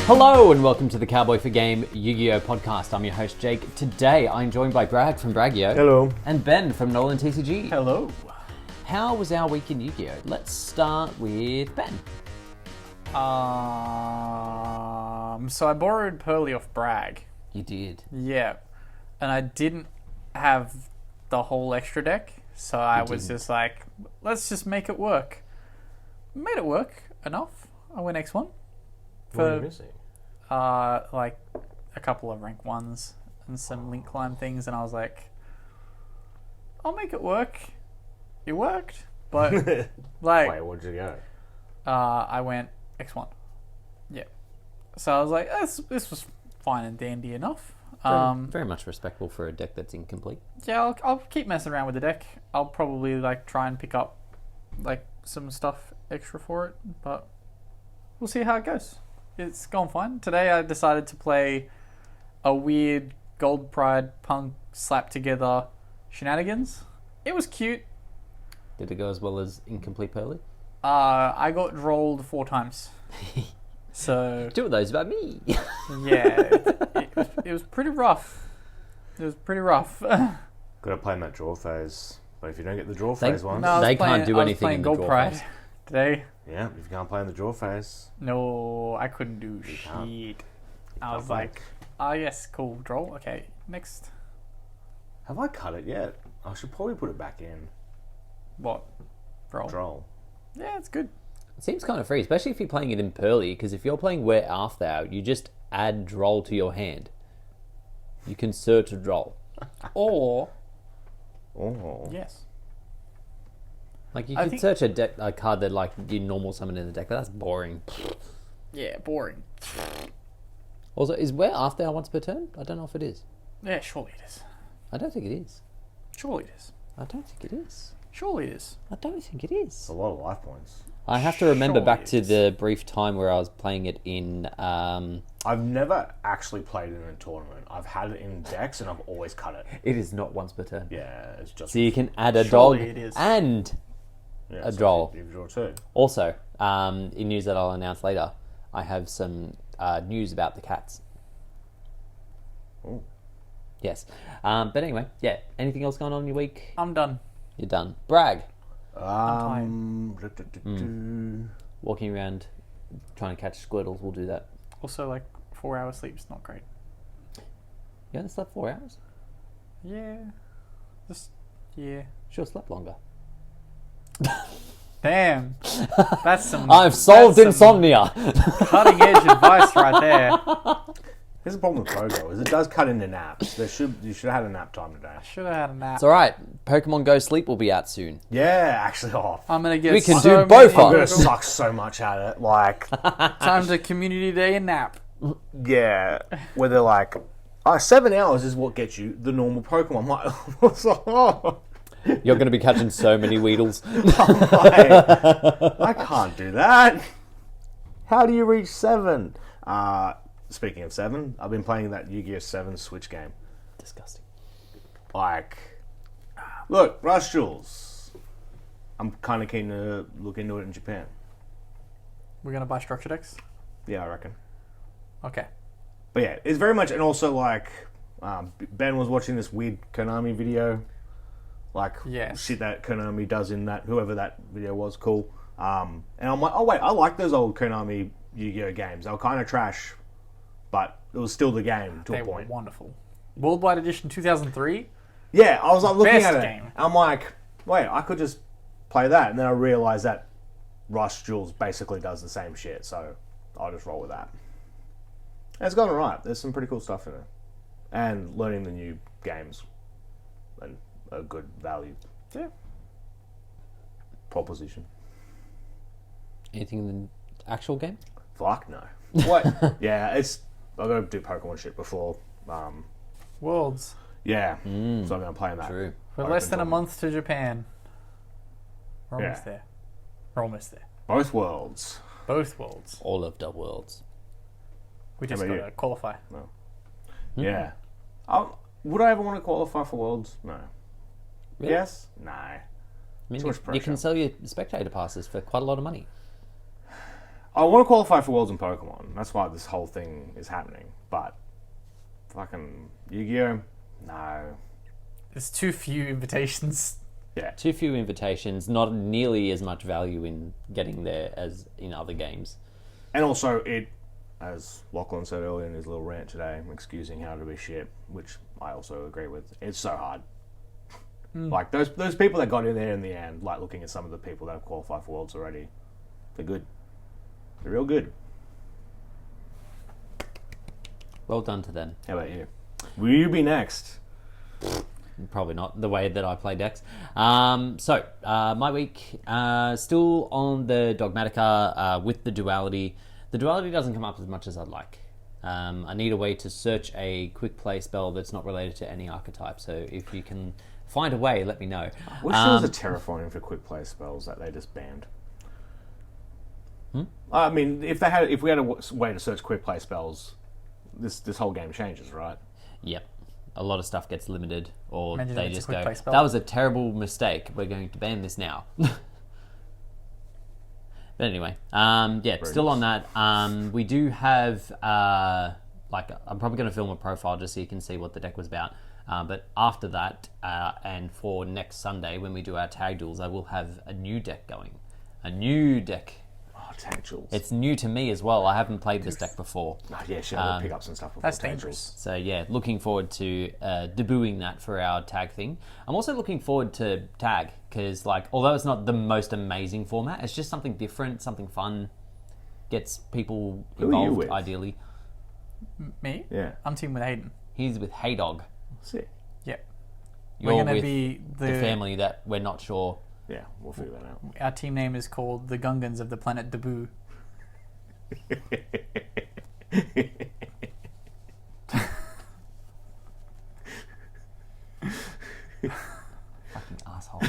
Hello and welcome to the Cowboy4Game Yu-GiOh podcast. I'm your host Jake. Today I'm joined by Brad from Yu-GiOh. Hello. And Ben from NolanTCG. Hello. How was our week in Yu-GiOh? Let's start with Ben. So I borrowed Pearly off Bragg. You did. Yeah. And I didn't have the whole extra deck, so I was just like, let's just make it work. Made it work enough. I went X1. What are you missing? Like a couple of rank ones and some link climb things, and I was like, I'll make it work. It worked, but like, Wait, where'd you go? I went X1. Yeah. So I was like, this was fine and dandy enough. Very much respectable for a deck that's incomplete. Yeah, I'll keep messing around with the deck. I'll probably like try and pick up like some stuff extra for it, but we'll see how it goes. It's gone fine. Today I decided to play a weird Gold Pride punk slap together shenanigans. It was cute. Did it go as well as Incomplete Pearly? I got rolled 4 times. So 2 of those by me. yeah, it was pretty rough. It was pretty rough. Gotta play in that draw phase. But if you don't get the draw phase ones, No, They can't do anything in the Gold draw Pride phase. today. yeah, if you can't play in the draw phase, No, I couldn't do can't. shit. I was Can't like, yes, cool, draw. Okay, next. have I cut it yet? I should probably put it back in. What? Draw. Draw. Yeah, it's good. It seems kind of free, especially if you're playing it in Pearly, because if you're playing Where Art Thou, you just add Droll to your hand. You can search a Droll. Or, Oh. yes. Like, you I could think- search a card that, like, you normal summon in the deck, but that's boring. Yeah, boring. Also, is Where Art Thou once per turn? I don't know if it is. Yeah, surely it is. I don't think it is. Surely it is. I don't think it is. Surely it is. I don't think it It's is. a lot of life points. I have to remember Surely back it to is. the brief time where I was playing it in... I've never actually played it in a tournament. I've had it in decks and I've always cut it. it is not once per turn. Yeah, it's just... So you can add a Surely dog it is. and yeah, a so droll. You draw 2. Also, in news that I'll announce later, I have some news about the cats. Ooh. Yes. But anyway, yeah. Anything else going on in your week? I'm done. You're done. Brag. Walking around trying to catch squirtles, we'll do that. Also, like, 4 hours sleep's not great. You only slept 4 hours? Yeah. Just, yeah. Should have slept longer. Damn. That's some... I've solved that's some insomnia! cutting edge advice right there. Here's the problem with Pogo, is it does cut into naps. You should have had a nap time today. Should have had a nap. It's alright. Pokemon Go Sleep will be out soon. Yeah, actually off. I'm gonna get We can so do both many- of I'm gonna us. suck so much at it. Like, Time to community day and nap. yeah, where they're like, 7 hours is what gets you the normal Pokemon. I'm like, oh, You're going to be catching so many Weedles. I can't do that. How do you reach 7? Speaking of 7, I've been playing that Yu-Gi-Oh 7 Switch game. Disgusting. Like, look, Rush Jewels. I'm kind of keen to look into it in Japan. We're gonna buy structure decks. Yeah, I reckon. Okay. But yeah, it's very much, and also like, Ben was watching this weird Konami video, like Yes. shit that Konami does in that, whoever that video was, cool. And I'm like, oh wait, I like those old Konami Yu-Gi-Oh games. They were kind of trash, but it was still the game to They a were point. wonderful. Worldwide Edition 2003. Yeah, I was like looking Best at it. game. I'm like, wait, I could just play that, and then I realized that Rush Jewels basically does the same shit, so I'll just roll with that. And it's gone alright. There's some pretty cool stuff in it, and learning the new games, and a good value Yeah. proposition. Anything in the actual game? Fuck no. What? Yeah, it's I gotta do Pokemon shit before. Worlds. Yeah, so I'm gonna play in that. True. We're Open less than a tournament. month to Japan. We're almost Yeah. there. We're almost there. Both worlds. Both worlds. All of the worlds. We just about gotta you? qualify. Yeah. Would I ever want to qualify for Worlds? No. Really? Yes? No. I mean, Too much you pressure. can sell your spectator passes for quite a lot of money. I want to qualify for Worlds in Pokemon. That's why this whole thing is happening. But fucking Yu-Gi-Oh, no. There's too few invitations. Yeah. Too few invitations, not nearly as much value in getting there as in other games. And also, it, as Lachlan said earlier in his little rant today, excusing how to be shit, which I also agree with, it's so hard. Like, those people that got in there in the end, like looking at some of the people that have qualified for Worlds already, they're good. They're real good. Well done to them. How about you? Will you be next? Probably not, the way that I play decks. My week, still on the Dogmatica with the duality. The duality doesn't come up as much as I'd like. I need a way to search a quick play spell that's not related to any archetype. So if you can find a way, let me know. I wish there was a terraforming for quick play spells that they just banned. I mean, if we had a way to search quick play spells, this whole game changes, right? Yep. A lot of stuff gets limited, or Imagine they if it's a just quick go, play spell. that was a terrible mistake, we're going to ban this now. But anyway, still on that. We do have, I'm probably going to film a profile just so you can see what the deck was about. But after that, and for next Sunday, when we do our tag duels, I will have a new deck going. A new deck. Oh, tag duels. It's new to me as well. I haven't played this deck before. Oh, yeah, sure, we'll pick up some stuff before That's tag dangerous. duels. So yeah, looking forward to debuting that for our tag thing. I'm also looking forward to tag because, although it's not the most amazing format, it's just something different, something fun, gets people Who are you involved. with? Ideally, Me? Yeah. I'm team with Hayden. he's with Hey Dog. Sick. Yep. You're We're gonna with be the family that we're not sure. Yeah, we'll figure that out. Our team name is called the Gungans of the planet Dabu. Fucking asshole.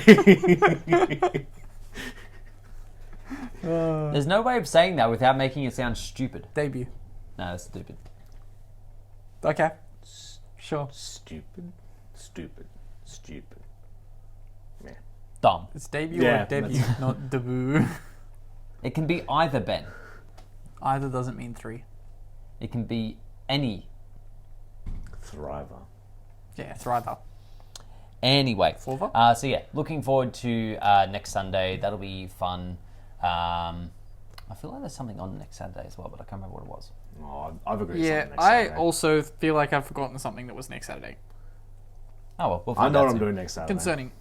There's no way of saying that without making it sound stupid. Debut. No, that's stupid. Okay. Sure. Stupid. Man. Dumb. It's debut Yeah, or debut, not debut. It can be either, Ben. Either doesn't mean three. It can be any. Thriver. Yeah, thriver. Anyway, Forva? looking forward to next Sunday. That'll be fun. I feel like there's something on next Saturday as well, but I can't remember what it was. Oh, I've agreed Yeah, something next I Saturday. also feel like I've forgotten something that was next Saturday. Oh well, we'll I find know out what I'm soon. doing next Saturday. Concerning.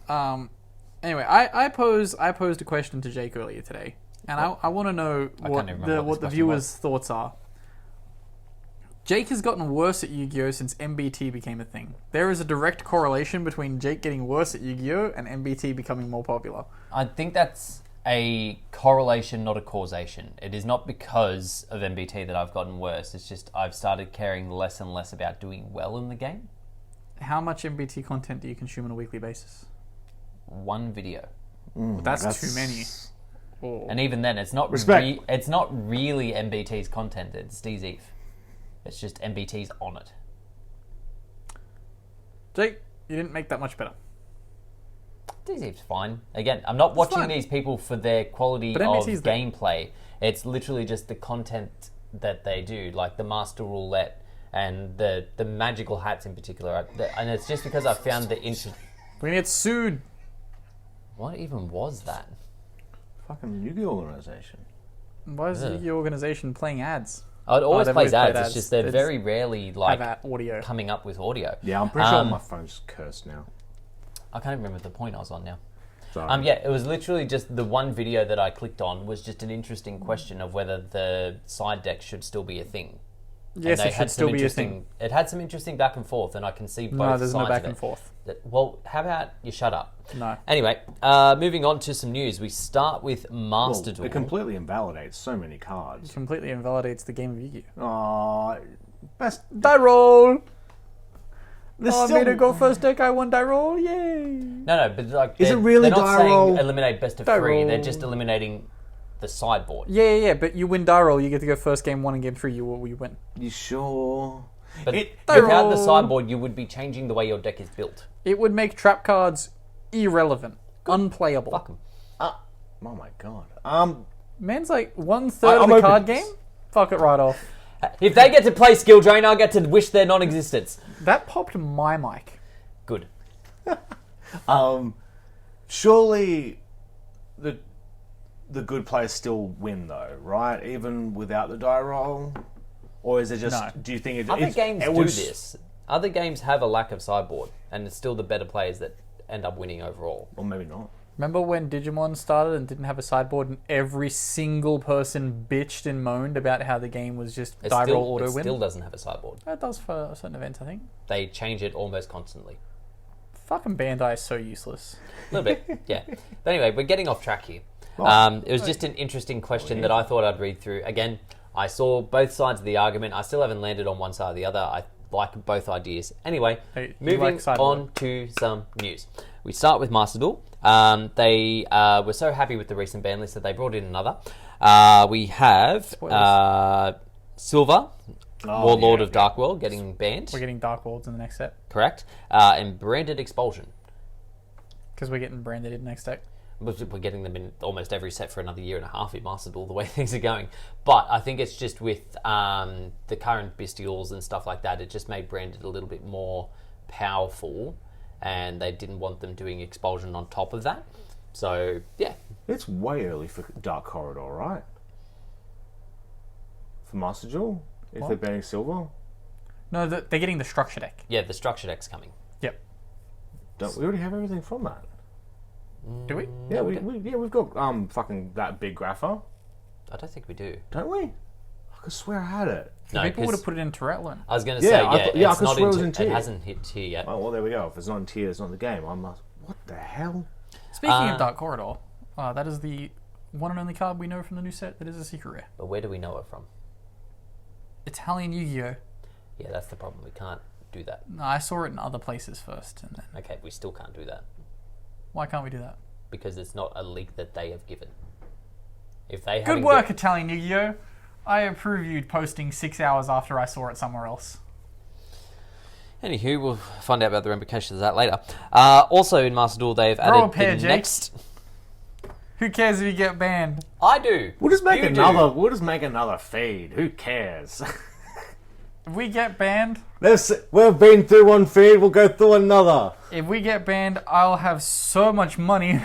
Anyway, I posed a question to Jake earlier today, and I want to know I can't even remember what the this question viewers' was. thoughts are. Jake has gotten worse at Yu-Gi-Oh since MBT became a thing. There is a direct correlation between Jake getting worse at Yu-Gi-Oh and MBT becoming more popular. I think that's a correlation, not a causation. It is not because of MBT that I've gotten worse. It's just I've started caring less and less about doing well in the game. How much MBT content do you consume on a weekly basis? One video, That's too many. Oh. and even then, it's not Respect. it's not really MBT's content. It's DZEF. It's just MBT's on it. Jake, you didn't make that much better. DZEF's fine. Again, I'm not watching fine. these people for their quality But of MBT's there. gameplay. It's literally just the content that they do, like the Master Roulette and the magical hats in particular. And it's just because I found the interest. We're gonna get sued. What even was that? Fucking Yu-Gi-Oh organization. Why is the Ugh. Yu-Gi-Oh organization playing ads? Oh, it always they've plays always played ads. It's ads. just they're They very rarely Have that audio. coming up with audio. Yeah, I'm pretty sure Um, my phone's cursed now. I can't even remember the point I was on now. So, Yeah, it was literally just the one video that I clicked on was just an interesting question of whether the side deck should still be a thing. Yes, And they it had should some still be a interesting- thing. It had some interesting back and forth, and I can see both No, there's sides no back of it. and forth. Well, how about you shut up? No. Anyway, moving on to some news. We start with Master Duel. it completely invalidates so many It cards. completely invalidates the game of Yu-Gi-Oh. Aw, best. Die roll! There's Oh, still- me to go first deck, I won die roll, yay! No, but Is they're, it really they're not die saying roll? eliminate best of Die three. They're roll. just eliminating the sideboard. Yeah, but you win die roll, you get to go first game 1 and game 3, you win. You sure? But It- without the roll. sideboard, you would be changing the way your deck is built. It would make trap cards irrelevant, unplayable. Fuck 'em. Oh my god. Man's like 1/3 of I'm the open card to this. game. Fuck it right off. If they get to play Skill Drain, I get to wish their non-existence. That popped my mic. Good. Surely the good players still win though, right? Even without the die roll, or is it just? No. Do you think it? Other games it do was- this. Other games have a lack of sideboard, and it's still the better players that end up winning overall. Or maybe not. Remember when Digimon started and didn't have a sideboard, and every single person bitched and moaned about how the game was just die roll auto It win? still doesn't have a sideboard. That does for certain events, I think. They change it almost constantly. Fucking Bandai is so useless. A little bit, yeah. But anyway, we're getting off track here. It was just an interesting question that I thought I'd read through. Again, I saw both sides of the argument. I still haven't landed on one side or the other. I like both ideas. Anyway, Hey, you moving like sideboard? on to some news. We start with Master Duel. They were so happy with the recent ban list that they brought in another. We have Silver, Warlord of Dark World, getting banned. We're getting Dark Worlds in the next set. Correct. And Branded Expulsion. Because we're getting branded in next deck. We're getting them in almost every set for another year and a half in Master Duel, the way things are going. But I think it's just with the current Bestials and stuff like that, it just made Branded a little bit more powerful, and they didn't want them doing Expulsion on top of that. So, yeah. It's way early for Dark Corridor, right? For Master Duel, if What? they're banning Silver, No, they're getting the structure deck. Yeah, the structure deck's coming. Yep. don't we already have everything from that? Do we? Yeah, we've got fucking that big grapher, I don't think we do. don't we? I could swear I had it. No, People would 'cause have put it in Tourette. I was going to Yeah, say, I thought- yeah, I it's could not swear it was in in tier. It tier. hasn't hit tier yet. Oh well, there we go. If it's not in tier, it's not in the game. I must. What the hell? Speaking of Dark Corridor, that is the one and only card we know from the new set that is a secret rare. But where do we know it from? Italian Yu-Gi-Oh! Yeah, that's the problem. We can't do that. No, I saw it in other places first, and then Okay, we still can't do that why can't we do that? because it's not a leak that they have given. If they Good haven't work, given- Italian Yu-Gi-Oh! I approve you posting 6 hours after I saw it somewhere else. Anywho, we'll find out about the ramifications of that later. Also in Master Duel, they've Grow a added pair, the Jake. next. Who cares if you get banned? I do. We'll just make You do. another. We'll just make another feed. Who cares? If we get banned, We've been through one feed. We'll go through another. I'll have so much money.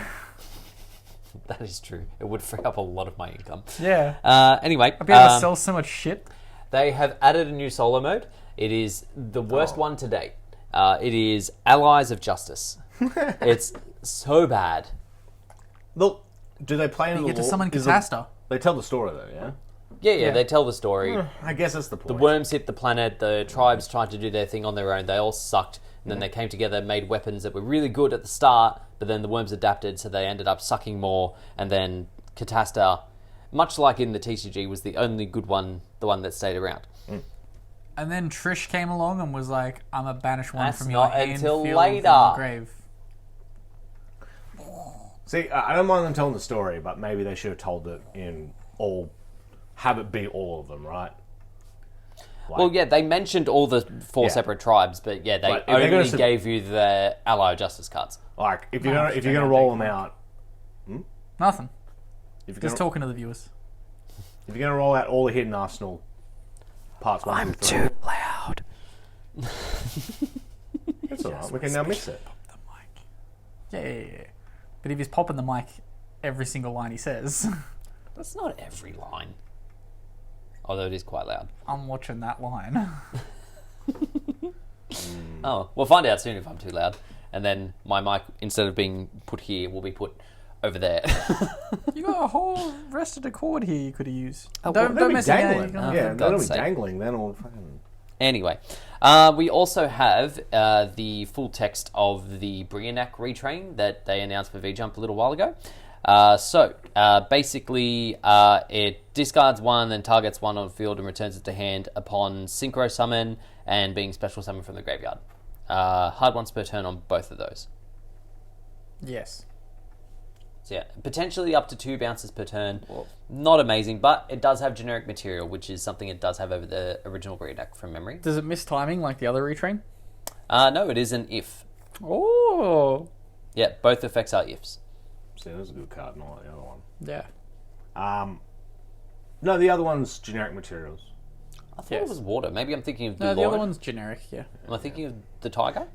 That is true. It would free up a lot of my income. Yeah. Anyway, I'll be able to sell so much shit. they have added a new solo mode. It is the worst one to date. It is Allies of Justice. It's so bad. Look, do they play in You the get to lore? summon Is Catasta. They tell the story though, yeah. Yeah, Yeah. they tell the story. I guess that's the point. The worms hit the planet, the tribes tried to do their thing on their own, they all sucked, and then they came together, made weapons that were really good at the start, but then the worms adapted, so they ended up sucking more, and then Catasta, much like in the TCG, was the only good one, the one that stayed around. And then Trish came along and was like, I'm a banished one That's from your not hand, until field, later. and grave. See, I don't mind them telling the story, but maybe they should have told it in all. Have it be all of them, right? Like, Well, yeah, they mentioned all the four Yeah. separate tribes, but yeah, they But if they're gonna only sub- gave you the Ally of Justice cards. like if you're No, gonna roll them out, Nothing. if you're Just gonna, talking to the viewers. if you're gonna roll out all the hidden arsenal parts, one through three, loud. it's alright. We can now mix it. The mic. Yeah. But if he's popping the mic every single line he says, That's not every line. Although it is quite loud. I'm watching that line. Oh, we'll find out soon if I'm too loud. And then my mic, instead of being put here, will be put over there. You got a whole rest of the cord here you could have used. Oh, don't They'll be mess it dangling. up. Yeah, for they'll God's be sake. dangling. Then all fucking. Anyway, we also have the full text of the Brianak retrain that they announced for V-Jump a little while ago. Basically, it discards one, then targets one on field and returns it to hand upon synchro summon and being special summon from the graveyard. Hard once per turn on both of those. Yes. So yeah, potentially up to 2 bounces per turn. Not amazing, but it does have generic material, which is something it does have over the original Brianak from memory. Does it miss timing like the other retrain? No, it is an if. Oh. Yeah, both effects are ifs. See, that was a good card, not like the other one. Yeah. No, the other one's generic materials. I thought it was water. Maybe I'm thinking of the No, the Lord. other one's generic. Yeah. Am I thinking of the tiger?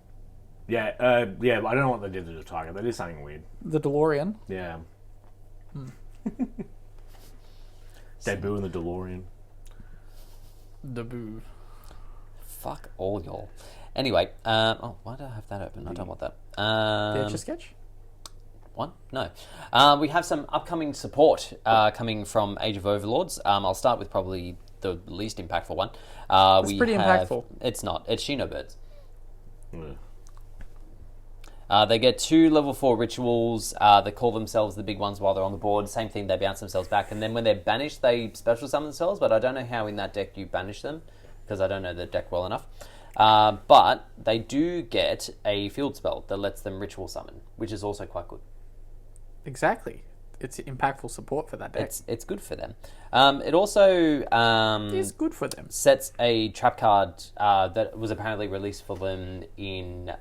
Yeah, yeah. I don't know what they did to the tiger. They did something weird. The DeLorean. Yeah. Debut in the DeLorean. The boo. Fuck all y'all. Anyway, why do I have that open? I don't want that. The Etch a Sketch. One? No. We have some upcoming support coming from Age of Overlords. I'll start with probably the least impactful one. It's pretty impactful. It's not. It's Shino Birds. Yeah. They get 2 level 4 rituals. They call themselves the big ones while they're on the board. Same thing, they bounce themselves back. And then when they're banished, they special summon themselves. But I don't know how in that deck you banish them, because I don't know the deck well enough. But they do get a field spell that lets them ritual summon, which is also quite good. Exactly. It's impactful support for that deck. It's good for them. It also It is good for them. sets a trap card that was apparently released for them in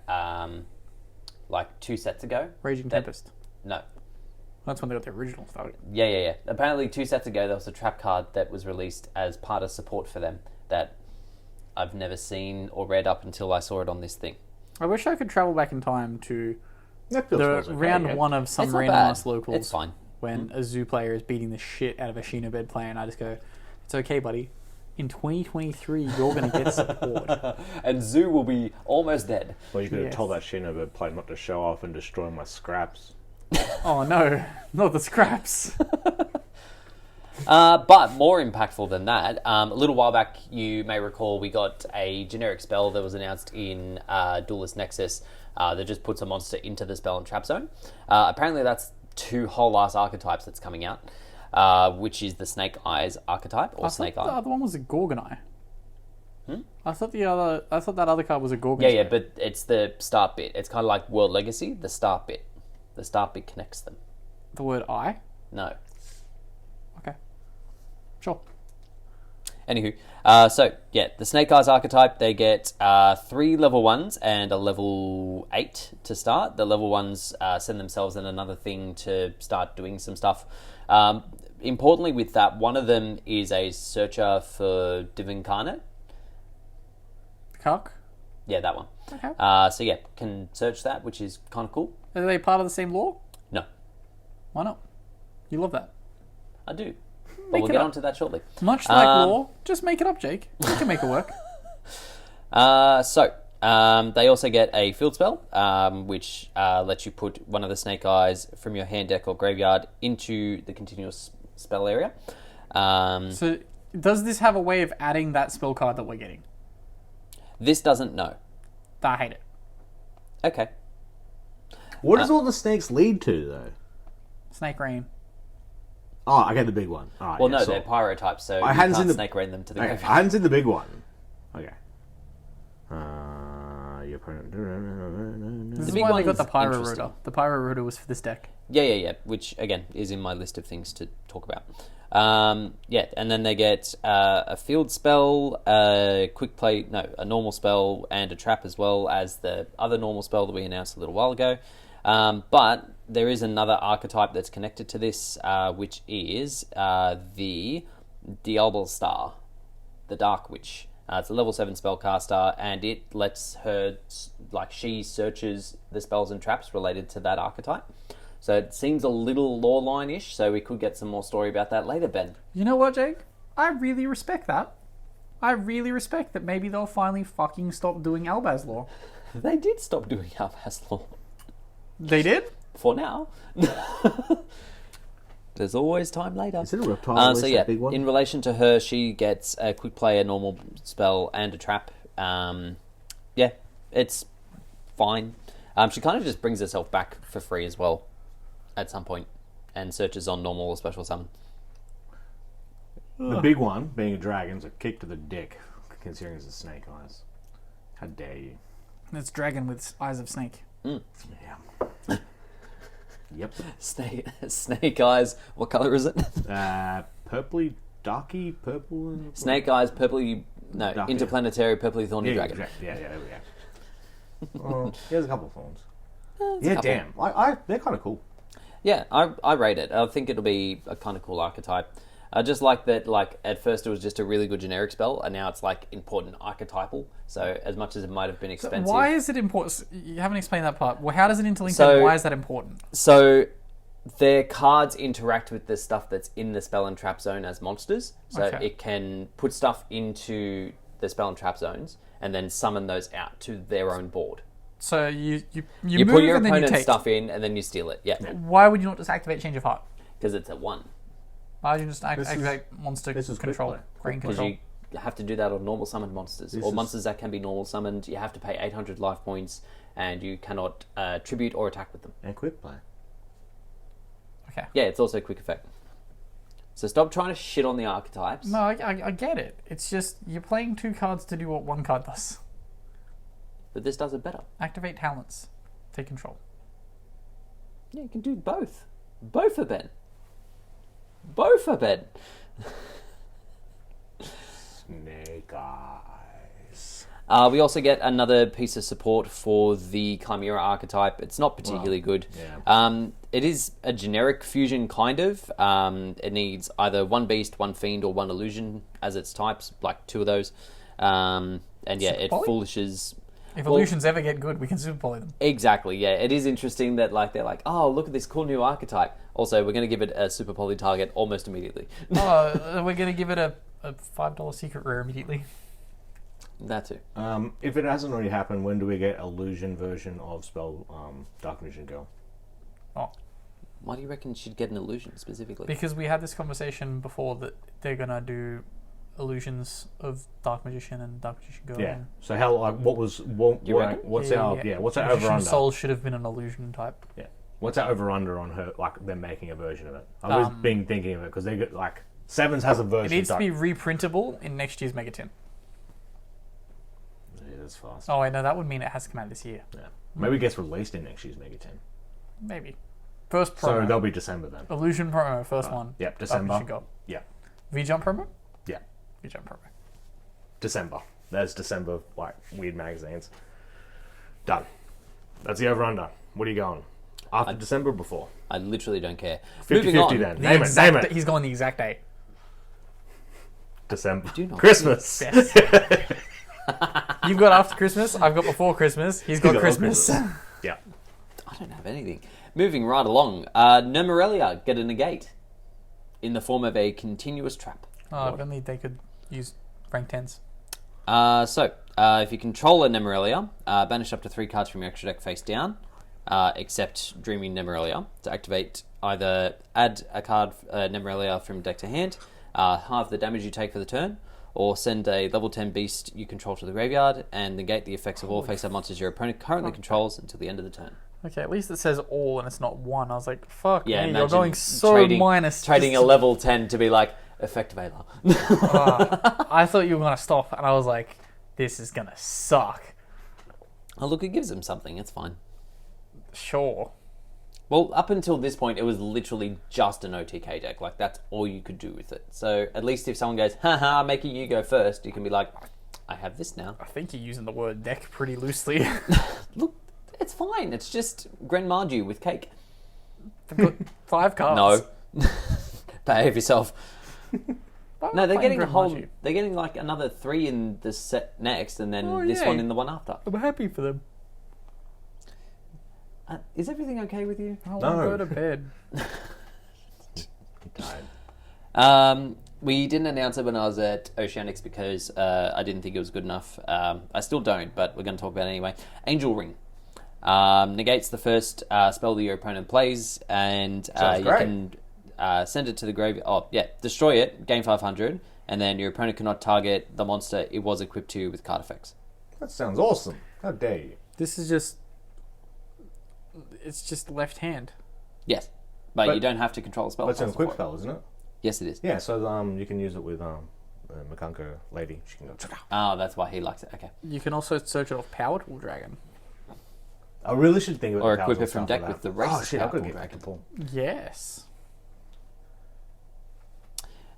like 2 sets ago. Raging Tempest. No. That's when they got the original stuff. Yeah. Apparently 2 sets ago there was a trap card that was released as part of support for them that I've never seen or read up until I saw it on this thing. I wish I could travel back in time to That feels the okay, round yeah. one of some It's not random bad. ass locals. It's fine. When a zoo player is beating the shit out of a Shino Bed player, and I just go, "It's okay, buddy. In 2023, you're going to get support." And Zoo will be almost dead. Well, you could have Yes. told that Shinobi player not to show off and destroy my scraps. Oh no, not the scraps. But more impactful than that, a little while back, you may recall, we got a generic spell that was announced in Duelist Nexus that just puts a monster into the spell and trap zone. Apparently that's 2 whole ass archetypes that's coming out, which is the Snake Eyes archetype, or I Snake thought the Eye. other one was a Gorgonite. I thought that other card was a Gorgon. Yeah, but it's the start bit. It's kind of like World Legacy, the start bit. The start bit connects them. The word "I." No. Okay. Sure. Anywho, the Snake Eyes archetype, they get 3 level 1s and a level 8 to start. The level 1s send themselves in another thing to start doing some stuff. Importantly with that, one of them is a searcher for Divincarnate. Cuck. Yeah, that one. Okay. Can search that, which is kind of cool. Are they part of the same lore? No, Why not? You love that. I do. But Make we'll it get up. onto that shortly. Much like lore, just make it up, Jake. You can make it work. They also get a field spell, which lets you put one of the Snake Eyes from your hand, deck, or graveyard into the continuous spell area. So, does this have a way of adding that spell card that we're getting? This doesn't know. I hate it. Okay. What does all the snakes lead to, though? Snake Rain. Oh, I get the big one. All right, Well, yeah, no, so they're pyro types, so I you hadn't can't seen the- snake rain them to the Okay, graveyard. I hadn't seen the big one. Okay. Your opponent. This is big why they got one's the Pyro interesting. Rooter. The Pyro Rooter was for this deck. Yeah. Which, again, is in my list of things to talk about. And then they get a field spell, a normal spell, and a trap, as well as the other normal spell that we announced a little while ago. But there is another archetype that's connected to this, which is the Diablo Star, the Dark Witch. It's a level 7 spellcaster, and it lets her, she searches the spells and traps related to that archetype. So it seems a little lore line-ish, so we could get some more story about that later, Ben. You know what, Jake? I really respect that. I really respect that maybe they'll finally fucking stop doing Albaz lore. They did stop doing Albaz lore. They did? For now. There's always time later. Is it a reptile? Big one? In relation to her, she gets a quick play, a normal spell, and a trap. It's fine. She kind of just brings herself back for free as well at some point and searches on normal or special summon. The big one, being a dragon's a kick to the dick, considering it's a snake eyes. How dare you? It's dragon with eyes of snake. Yeah. Yep. Snake eyes. What color is it? Purpley, darky, purple. And... Snake eyes, purpley. No, Dark, interplanetary, purpley thorny yeah, dragon. exactly. Yeah, there we go. Here's a couple of thorns. A Yeah, couple. damn. They're kind of cool. Yeah, I rate it. I think it'll be a kind of cool archetype. I just like that, like, at first it was just a really good generic spell, and now it's, like, important archetypal. So, as much as it might have been expensive... Why is it important? You haven't explained that part. Well, how does it interlink then? Why is that important? So, their cards interact with the stuff that's in the spell and trap zone as monsters. So, it can put stuff into the spell and trap zones, and then summon those out to their own board. So, you move put your and then you opponent's take stuff in, and then you steal it. Yeah. Why would you not just activate Change of Heart? Because it's a 1. Why would you just activate monster control, green control? Because you have to do that on normal summoned monsters. Monsters that can be normal summoned, you have to pay 800 life points, and you cannot tribute or attack with them. And quick play. Okay. Yeah, it's also a quick effect. So stop trying to shit on the archetypes. No, I get it. It's just, you're playing 2 cards to do what 1 card does. But this does it better. Activate talents. Take control. Yeah, you can do both. Both are Ben. Both are Ben. Snake Eyes. We also get another piece of support for the Chimera archetype. It's not particularly good. Yeah. It is a generic fusion, kind of. It needs either 1 beast, 1 fiend, or 1 illusion as its types, like 2 of those. And yeah, it foolishes... If illusions ever get good, we can super poly them. Exactly, yeah. It is interesting that, like, they're like, oh, look at this cool new archetype. Also, we're going to give it a super poly target almost immediately. We're going to give it a $5 secret rare immediately. That too. If it hasn't already happened, when do we get illusion version of spell Dark Magician Girl? Oh. Why do you reckon she'd get an illusion specifically? Because we had this conversation before that they're going to do illusions of Dark Magician and Dark Magician Girl. Yeah. So how, like, what's our over under? Soul should have been an illusion type. Yeah. What's our over under on her, like, them making a version of it? I was thinking of it because they get, like, Sevens has a version. It needs to be reprintable in next year's Mega Tin. Yeah, that's fast. Oh, I know, that would mean it has to come out this year. Yeah. Maybe it gets released in next year's Mega 10. Maybe. First promo. So that'll be December then. Illusion promo, first one. Yep, December. Yeah. V-Jump promo? Yeah. V-Jump promo. December. There's December, like, weird magazines. Done. That's the over-under. What are you going? After December or before? I literally don't care. 50-50 then. Name it. He's going the exact date. December. Do not Christmas. Yes. You've got after Christmas. I've got before Christmas. He's got Christmas. Yeah. I don't have anything. Moving right along. Nemorelia get a negate in the form of a continuous trap. Oh, if only they could use rank 10s. If you control a Nemorelia, banish up to 3 cards from your extra deck face down, except Dreaming Nemorelia, to activate either add a card Nemorelia from deck to hand, halve the damage you take for the turn, or send a level 10 beast you control to the graveyard and negate the effects of all face-up monsters your opponent currently controls until the end of the turn. Okay, at least it says all and it's not 1. I was like, fuck Yeah, me, you're going so trading, minus. Trading a level 10 to be like, effective Ayla. I thought you were going to stop and I was like, this is going to suck. Oh, look, it gives them something. It's fine. Sure. Well, up until this point, it was literally just an OTK deck. Like, that's all you could do with it. So, at least if someone goes, haha, making you go first, you can be like, I have this now. I think you're using the word deck pretty loosely. Look, it's fine. It's just Grand Mardu with cake. They've got 5 cards. No. Behave yourself. No, they're getting a whole... Mardu. They're getting, like, another 3 in the set next, and then this one in the one after. I'm happy for them. Is everything okay with you? I want to go to bed. We didn't announce it when I was at Oceanics because I didn't think it was good enough. I still don't, but we're going to talk about it anyway. Angel Ring. Negates the first spell that your opponent plays, and you can send it to the graveyard. Oh, yeah. Destroy it, gain 500, and then your opponent cannot target the monster it was equipped to with card effects. That sounds awesome. How dare you? This is just... It's just left hand. Yes, but you don't have to control the spell. It's a quick spell, isn't it? Yes, it is. Yeah, so you can use it with Makanko lady. She can go. Oh, that's why he likes it. Okay. You can also search it off Powerful Dragon. I really should think about or the equip it powers from and deck stuff with the like race. that. Oh shit! I've got to Powerful get back to Paul. Yes.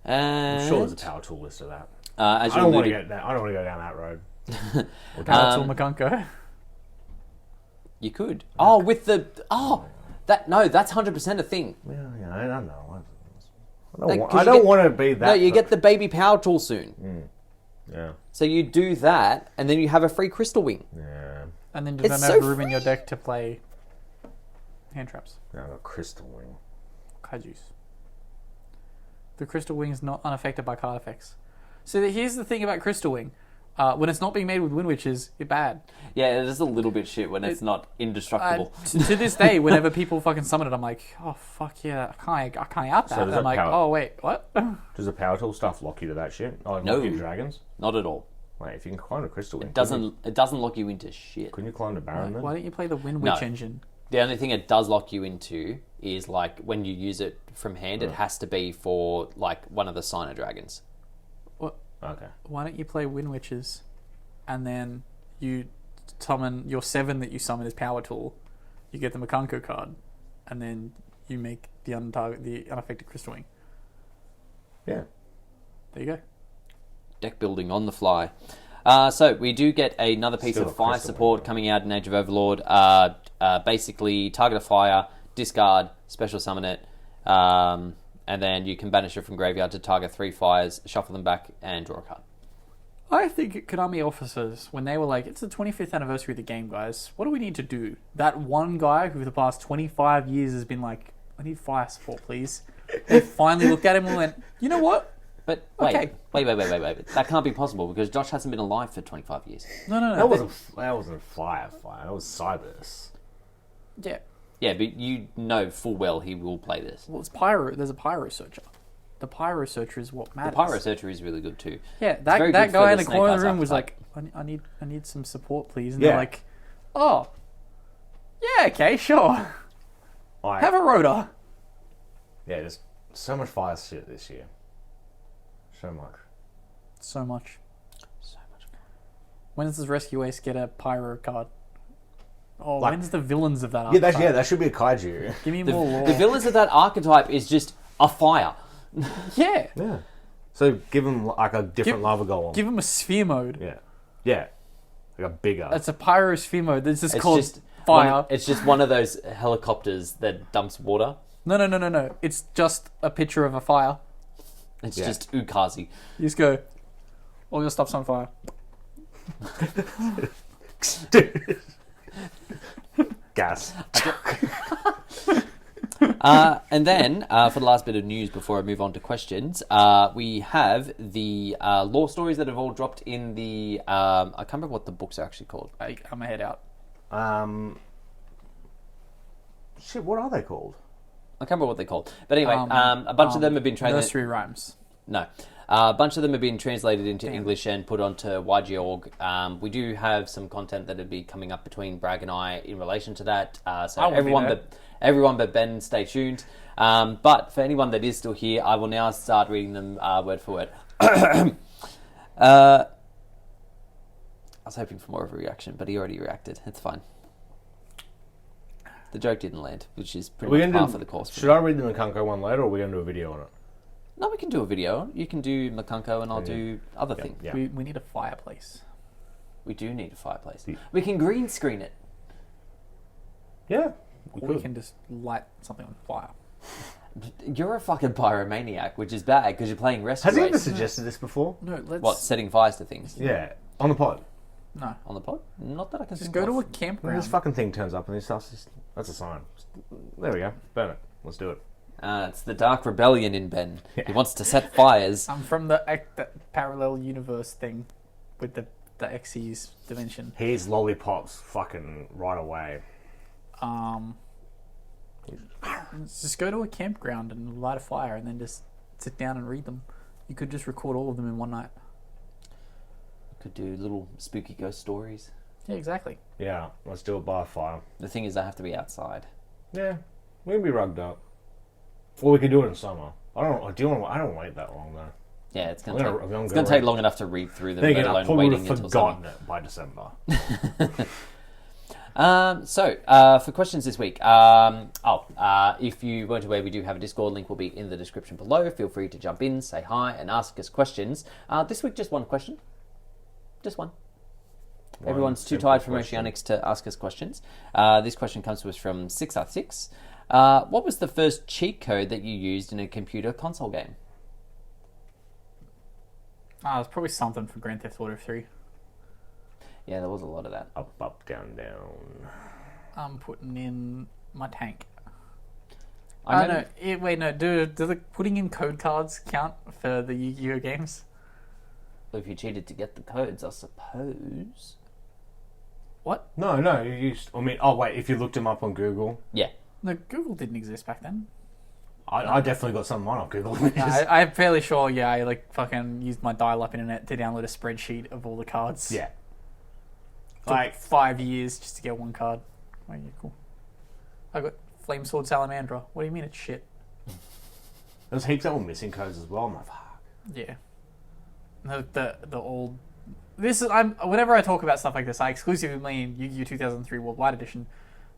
And I'm sure there's a power tool list of that. As I don't want to go down that road. Power Tool Makanko. You could. Oh, with the That's 100% a thing. Yeah, I don't know. Like, I don't want to be that. No, you get the baby power tool soon. Yeah. So you do that, and then you have a free crystal wing. Yeah. And then you It's don't have so room in your free. deck to play hand traps. No, I got Crystal Wing. Kaijus. The Crystal Wing is not unaffected by card effects. So here's the thing about Crystal Wing. When it's not being made with Wind Witches, it's bad. Yeah, it is a little bit shit when it's not indestructible. To this day, whenever people fucking summon it, I'm like, oh, fuck yeah, I can't out that. So does I'm that like, power- oh, wait, what? Does the power tool stuff lock you to that shit? Oh, No. lock you to dragons? Not at all. Wait, if you can climb a Crystal Wing, It doesn't lock you into shit. couldn't you climb the Baron then? Why don't you play the Wind Witch No. engine? The only thing it does lock you into is like when you use it from hand, it has to be for like one of the Signer dragons. Okay. Why don't you play Wind Witches and then you summon your 7 that you summon as power tool, you get the Makanko card, and then you make the unaffected Crystal Wing. Yeah. There you go. Deck building on the fly. So we do get another piece Still of a fire crystal support wing, coming out in Age of Overlord. Basically, target a fire, discard, special summon it, and then you can banish it from graveyard to target 3 fires, shuffle them back, and draw a card. I think Konami officers, when they were like, it's the 25th anniversary of the game, guys, what do we need to do? That one guy who for the past 25 years has been like, I need fire support, please. They finally looked at him and went, you know what? But wait, Okay. wait. That can't be possible because Josh hasn't been alive for 25 years. No. That wasn't fire. That was Cybers. Yeah. Yeah, but you know full well he will play this. Well, it's Pyro. There's a Pyro Searcher. The Pyro Searcher is what matters. The Pyro Searcher is really good too. Yeah, very that good guy for in the the corner of Snake the room Eyes was like, archetype. I need some support, please. And Yeah. they're like, oh, yeah, okay, sure. Have a rotor. Yeah, there's so much fire shit this year. So much. So much. So much fun. When does this Rescue Ace get a Pyro card? Oh, Like- when's the villains of that Yeah, archetype? that should be a kaiju. Give me more lore. The villains of that archetype is just a fire. Yeah. Yeah. So give them like a different lava golem. Give him a sphere mode. Yeah. Like a bigger. It's a Pyro sphere mode. This is It's called just fire. it's just one of those helicopters that dumps water. No. It's just a picture of a fire. It's Yeah. just Ukazi. You just go, all your stuff's on fire. Gas. And then, for the last bit of news before I move on to questions, we have the lore stories that have all dropped in the... I can't remember what the books are actually called. I'm gonna head out. Shit, what are they called? I can't remember what they're called. But anyway, a bunch of them have been translated... Nursery rhymes. No. A bunch of them have been translated into English and put onto YG.org. We do have some content that will be coming up between Bragg and I in relation to that. So everyone but Ben, stay tuned. But for anyone that is still here, I will now start reading them word for word. I was hoping for more of a reaction, but he already reacted. It's fine. The joke didn't land, which is pretty much par for the course. Should I read the Makanko one later, or are we going to do a video on it? No, we can do a video. You can do Makanko and I'll do other things. Yeah. We need a fireplace. We do need a fireplace. We can green screen it. Yeah. Or we can just light something on fire. You're a fucking pyromaniac, which is bad because you're playing Rescue Has he ever Ace. suggested this before? No, let's... What, setting fires to things? Yeah. On the pod. No. On the pod? Not that I can Just think go of. to a When campground. this fucking thing turns up and he starts... That's a sign. There we go. Burn it. Let's do it. It's the Dark Rebellion in Ben. He wants to set fires. I'm from the parallel universe thing with the Xyz dimension. Here's lollipops fucking right away. Just go to a campground and light a fire and then just sit down and read them. You could just record all of them in one night. Could do little spooky ghost stories. Yeah, exactly. Yeah. Let's do it by a fire. The thing is, I have to be outside. Yeah. We can be rugged up. Or we could do it in summer. I don't wait that long though. Yeah, it's I'm gonna gonna take long enough to read through them, Then let again, I alone probably would waiting have until forgotten summer. it by December. For questions this week, if you weren't aware, we do have a Discord. Link will be in the description below. Feel free to jump in, say hi, and ask us questions. This week, just one question. Just one. Everyone's too tired from Oceanics to ask us questions. This question comes to us from 6R6. What was the first cheat code that you used in a computer console game? It's probably something for Grand Theft Auto 3. Yeah, there was a lot of that. Up, up, down, down. I'm putting in my tank. I No. remember- Wait, no. Do the putting in code cards count for the Yu-Gi-Oh games? If you cheated to get the codes, I suppose. What? No, you used. I mean, oh wait, if you looked them up on Google, Yeah. No, Google didn't exist back then. I definitely got some of mine off Google. I'm fairly sure. Yeah, I like fucking used my dial-up internet to download a spreadsheet of all the cards. Yeah. Took Like 5 years just to get one card. Oh, yeah, cool. I got Flame Sword Salamandra. What do you mean it's shit? there's heaps that were missing codes as well. I'm like, fuck. Yeah. The old. This is whenever I talk about stuff like this, I exclusively mean Yu-Gi-Oh 2003 Worldwide Edition,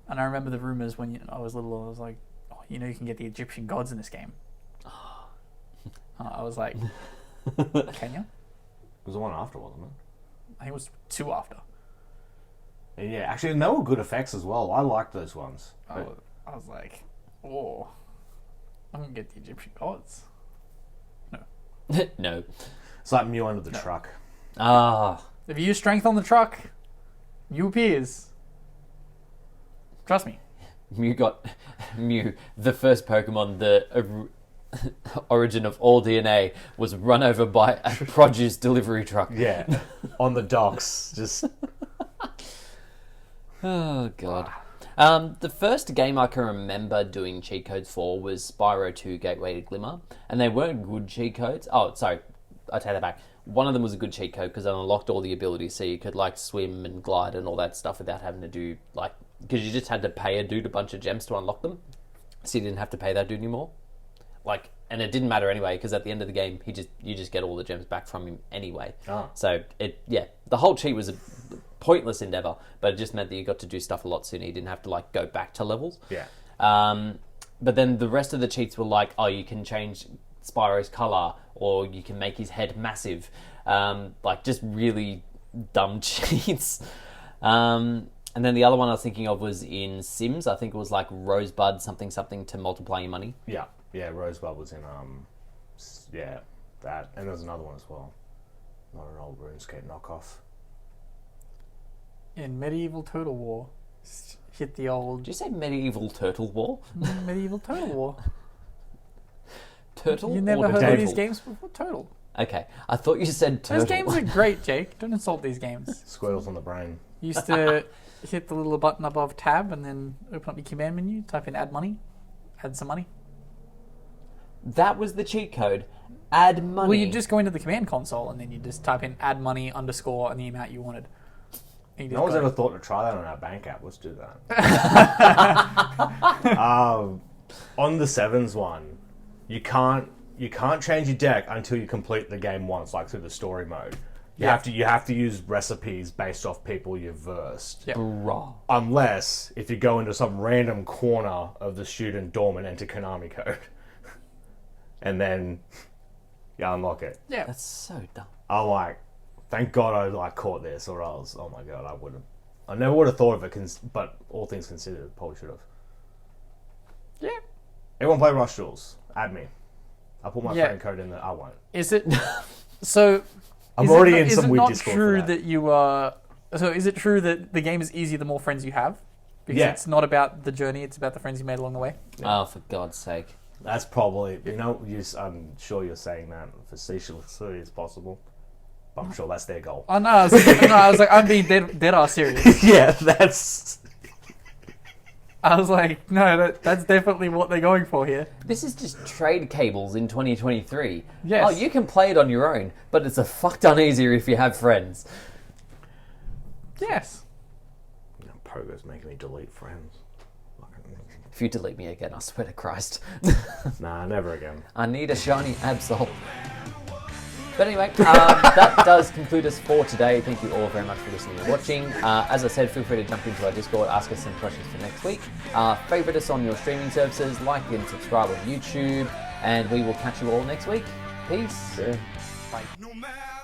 and I remember the rumors when I was little. I was like, oh, you can get the Egyptian gods in this game. I was like, can you? It was the one after, wasn't it? I think it was 2 after. And yeah, actually, and they were good effects as well. I liked those ones. I was like, oh, I'm gonna get the Egyptian gods. No. It's like Mew under the truck. Ah. If you use strength on the truck, Mew appears. Trust me. Mew, the first Pokemon, the origin of all DNA, was run over by a produce delivery truck. Yeah, on the docks, just. Oh, God. The first game I can remember doing cheat codes for was Spyro 2 Gateway to Glimmer, and they weren't good cheat codes. Oh, sorry, I take that back. One of them was a good cheat code because it unlocked all the abilities, so you could like swim and glide and all that stuff without having to do like, because you just had to pay a dude a bunch of gems to unlock them, so you didn't have to pay that dude anymore. Like, and it didn't matter anyway because at the end of the game, you just get all the gems back from him anyway. Oh. So the whole cheat was a pointless endeavor, but it just meant that you got to do stuff a lot sooner. You didn't have to like go back to levels. Yeah. But then the rest of the cheats were like, oh, you can change Spyro's color, or you can make his head massive. Like just really dumb cheats. And then the other one I was thinking of was in Sims. I think it was like Rosebud something to multiply your money. Yeah, Rosebud was in that, and there's another one as well. Not an old RuneScape knockoff. In Medieval Total War, hit the old Did you say Medieval Turtle War? Medieval Total War. Turtle? You never or heard of Turtle? these games before? Total. Okay, I thought you said Turtle. Those games are great, Jake. Don't insult these games. Squirtles on the brain. You used to hit the little button above tab and then open up your command menu, type in add money, add some money. That was the cheat code. Add money. Well, you just go into the command console and then you just type in add money underscore and the amount you wanted. And you just No one's go. ever thought to try that on our bank app. Let's do that. On the Sevens one, you can't change your deck until you complete the game once, like through the story mode. You have to use recipes based off people you've versed. Yeah. Bruh. Unless if you go into some random corner of the student dorm and enter Konami code. And then you unlock it. Yeah. That's so dumb. I'm like, thank God I like caught this, or else, oh my God, I never would have thought of it, but all things considered, probably should have. Yeah. Everyone play Rush Duels. Add me. I'll put my friend code in there. I won't. Is it so? I'm is already it, in is some it weird not Discord true for that. that you are? So is it true that the game is easier the more friends you have? Because Yeah. it's not about the journey; it's about the friends you made along the way. Oh, for God's sake. That's probably, I'm sure you're saying that facetiously as possible. But I'm sure that's their goal. Oh no! I was like, I'm being dead ass serious. Yeah, that's... I was like, no, that's definitely what they're going for here. This is just trade cables in 2023. Yes. Oh, you can play it on your own, but it's a fuck ton easier if you have friends. Yes. Pogo's making me delete friends. If you delete me again, I swear to Christ. Nah, never again. I need a shiny Absol. But anyway, that does conclude us for today. Thank you all very much for listening and watching. As I said, feel free to jump into our Discord, ask us some questions for next week. Favourite us on your streaming services, like and subscribe on YouTube, and we will catch you all next week. Peace. Yeah. Bye. No matter